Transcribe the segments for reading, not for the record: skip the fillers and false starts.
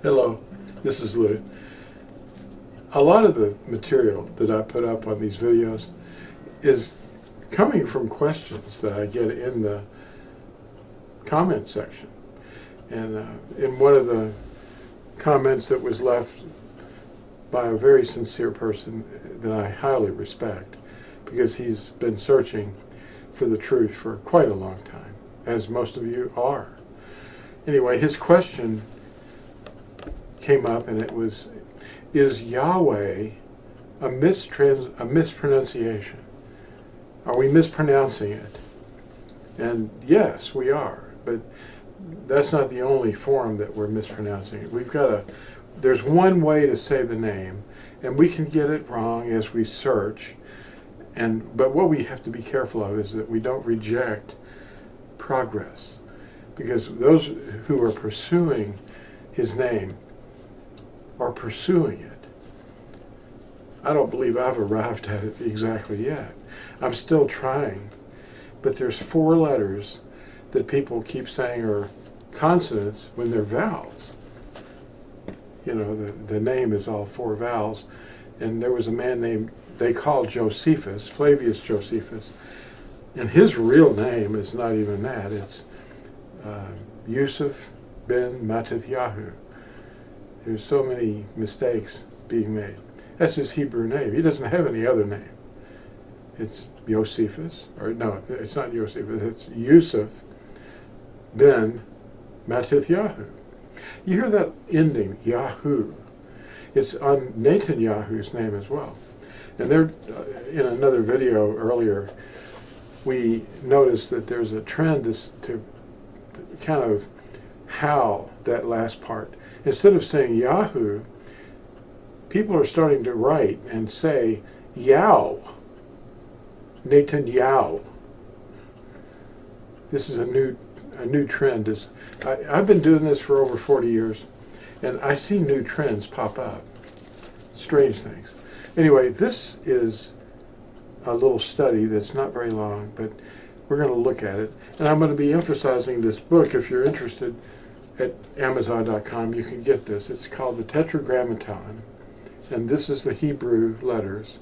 Hello, this is Lew. A lot of the material that I put up on these videos is coming from questions that I get in the comment section. And in one of the comments that was left by a very sincere person that I highly respect, because he's been searching for the truth for quite a long time, as most of you are. Anyway, his question came up, and it was, is Yahweh a mispronunciation? Are we mispronouncing it? And yes, we are, but that's not the only form that we're mispronouncing it. There's one way to say the name, and we can get it wrong as we search, but what we have to be careful of is that we don't reject progress, because those who are pursuing his name are pursuing it. I don't believe I've arrived at it exactly yet. I'm still trying. But there's 4 letters that people keep saying are consonants when they're vowels. You know, the name is all 4 vowels. And there was a man named, they called Josephus, Flavius Josephus, and his real name is not even that. It's Yusuf ben Mattatyahu. There's so many mistakes being made. That's his Hebrew name. He doesn't have any other name. It's Josephus, or no, it's not Josephus, it's Yusuf ben Mattatyahu. You hear that ending, Yahoo. It's on Netanyahu's name as well. And there, in another video earlier, we noticed that there's a trend to kind of how that last part. Instead of saying Yahoo, people are starting to write and say Yow, Netanyahu. This is a new trend. I've been doing this for over 40 years, and I see new trends pop up. Strange things. Anyway, this is a little study that's not very long, but we're going to look at it. And I'm going to be emphasizing this book. If you're interested, at Amazon.com, you can get this. It's called the Tetragrammaton, and this is the Hebrew letters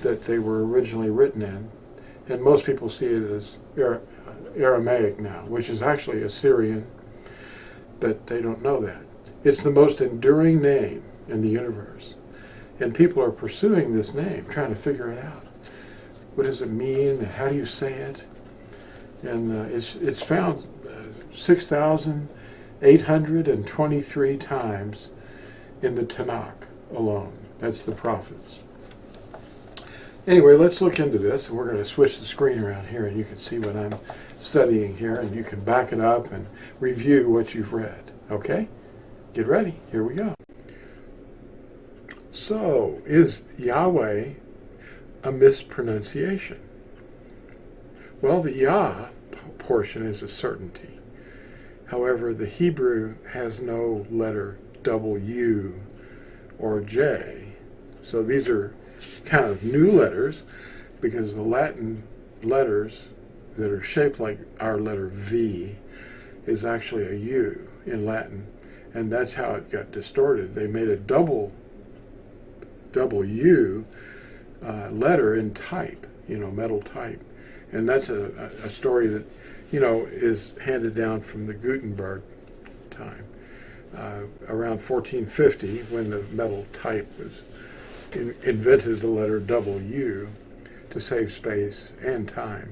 that they were originally written in. And most people see it as Aramaic now, which is actually Assyrian, but they don't know that. It's the most enduring name in the universe. And people are pursuing this name, trying to figure it out. What does it mean? How do you say it? And it's found 6,823 times in the Tanakh alone. That's the prophets. Anyway, let's look into this. We're going to switch the screen around here, and you can see what I'm studying here, and you can back it up and review what you've read. Okay? Get ready. Here we go. So, is Yahweh a mispronunciation? Well, the Yah portion is a certainty. However, the Hebrew has no letter W or J. So these are kind of new letters, because the Latin letters that are shaped like our letter V is actually a U in Latin. And that's how it got distorted. They made a double W letter in type, metal type. And that's a story that, is handed down from the Gutenberg time. Around 1450, when the metal type was invented, the letter W to save space and time,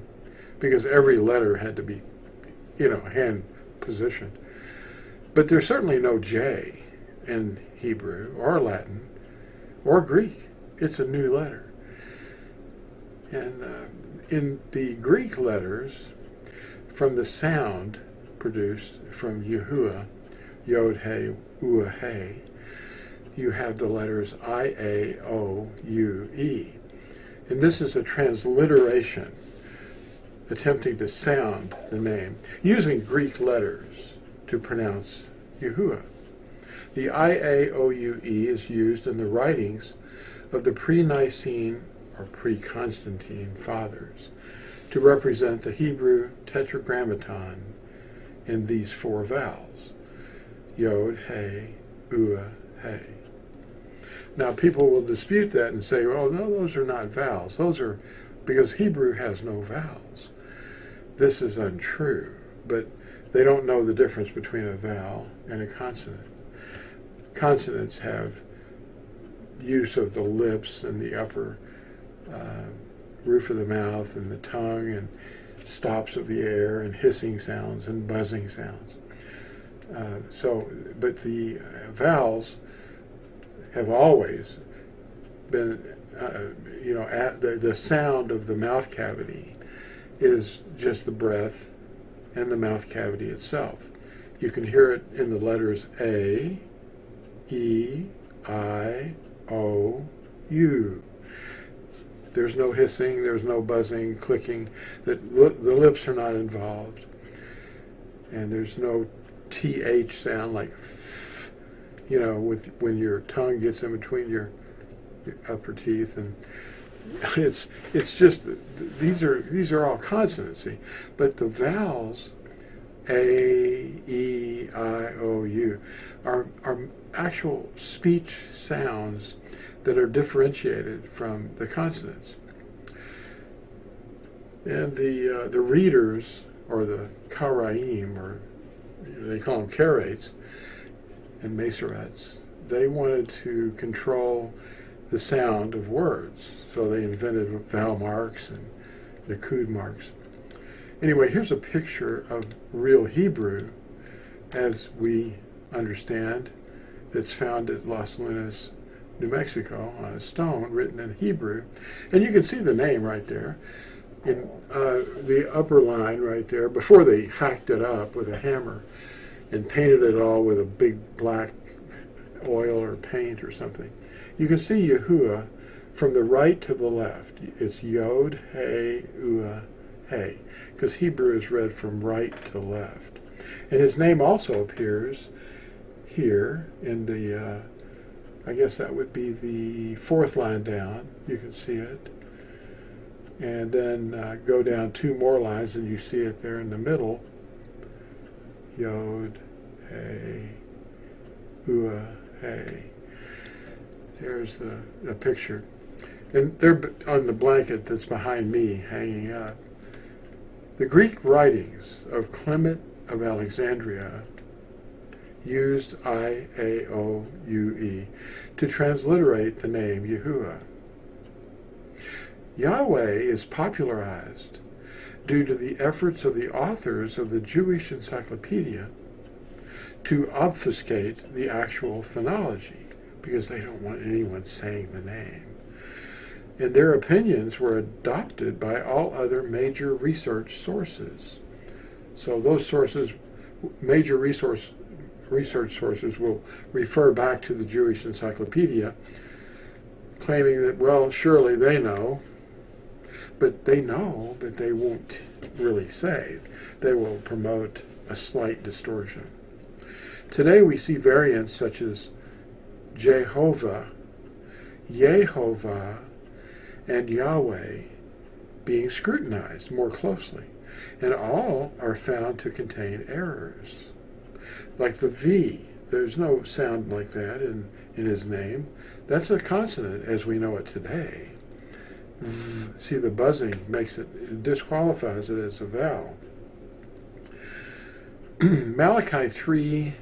because every letter had to be, hand positioned. But there's certainly no J in Hebrew or Latin or Greek. It's a new letter. And in the Greek letters, from the sound produced from Yahuwah, Yod He, Ua He, you have the letters I-A-O-U-E. And this is a transliteration, attempting to sound the name, using Greek letters to pronounce Yahuwah. The I-A-O-U-E is used in the writings of the pre-Nicene or pre-Constantine fathers to represent the Hebrew Tetragrammaton in these 4 vowels: Yod, He, Ua, Hey. Now people will dispute that and say, well, no, those are not vowels. Those are, because Hebrew has no vowels. This is untrue, but they don't know the difference between a vowel and a consonant. Consonants have use of the lips and the upper roof of the mouth and the tongue and stops of the air and hissing sounds and buzzing sounds. But the vowels have always been, the sound of the mouth cavity is just the breath and the mouth cavity itself. You can hear it in the letters A, E, I, O, U. There's no hissing, there's no buzzing, clicking. The lips are not involved. And there's no TH sound like th, when your tongue gets in between your upper teeth. And it's just, these are all consonants, see? But the vowels, A, E, I, O, U, are actual speech sounds that are differentiated from the consonants. And the readers, or the karaim, or they call them karates and masorets, they wanted to control the sound of words. So they invented vowel marks and nakud marks. Anyway, here's a picture of real Hebrew as we understand, that's found at Los Lunas, New Mexico, on a stone written in Hebrew. And you can see the name right there in the upper line right there, before they hacked it up with a hammer and painted it all with a big black oil or paint or something. You can see Yahuwah from the right to the left. It's Yod, Hey, Ua, Hey, because Hebrew is read from right to left. And his name also appears here in the, I guess that would be the fourth line down. You can see it. And then go down two more lines and you see it there in the middle. Yod, Hey, Ua, Hey. There's the picture. And they're on the blanket that's behind me, hanging up. The Greek writings of Clement of Alexandria used I-A-O-U-E to transliterate the name Yahuwah. Yahweh is popularized due to the efforts of the authors of the Jewish Encyclopedia to obfuscate the actual phonology, because they don't want anyone saying the name. And their opinions were adopted by all other major research sources. So those sources, major research sources, will refer back to the Jewish Encyclopedia, claiming that, well, surely they know, but they know, but they won't really say. They will promote a slight distortion. Today we see variants such as Jehovah, Yehovah, and Yahweh being scrutinized more closely, and all are found to contain errors. Like the V, there's no sound like that in his name. That's a consonant as we know it today. V, see, the buzzing makes it disqualifies it as a vowel. Malachi 3,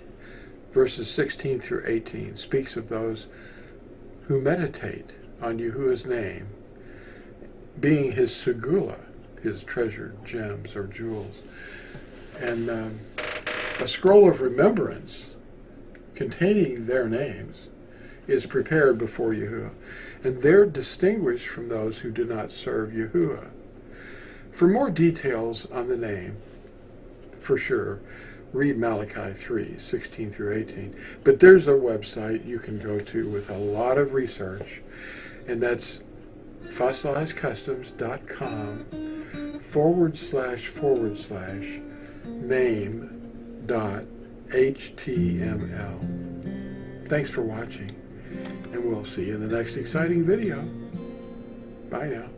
verses 16 through 18 speaks of those who meditate on Yahuwah's name, being his segula, his treasured gems or jewels. And a scroll of remembrance containing their names is prepared before Yahuwah, and they're distinguished from those who do not serve Yahuwah. For more details on the name, for sure, read Malachi 3, 16 through 18. But there's a website you can go to with a lot of research, and that's fossilizedcustoms.com/name.html. Thanks for watching, and we'll see you in the next exciting video. Bye now.